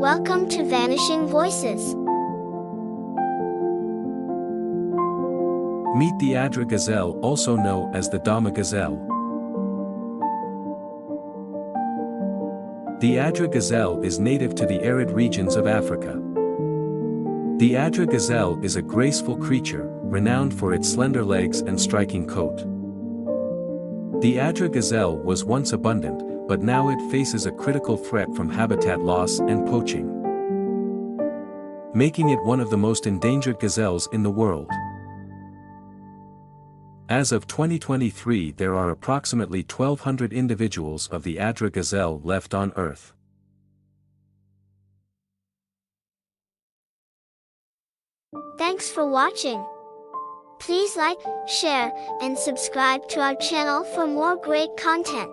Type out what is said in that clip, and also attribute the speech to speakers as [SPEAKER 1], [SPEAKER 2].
[SPEAKER 1] Welcome to Vanishing Voices.
[SPEAKER 2] Meet the Addra gazelle, also known as the Dama gazelle. The Addra gazelle is native to the arid regions of Africa. The Addra gazelle is a graceful creature, renowned for its slender legs and striking coat. The Addra gazelle was once abundant, but now it faces a critical threat from habitat loss and poaching, making it one of the most endangered gazelles in the world. As of 2023, there are approximately 1,200 individuals of the Addra gazelle left on Earth.
[SPEAKER 1] Thanks for watching. Please like, share, and subscribe to our channel for more great content.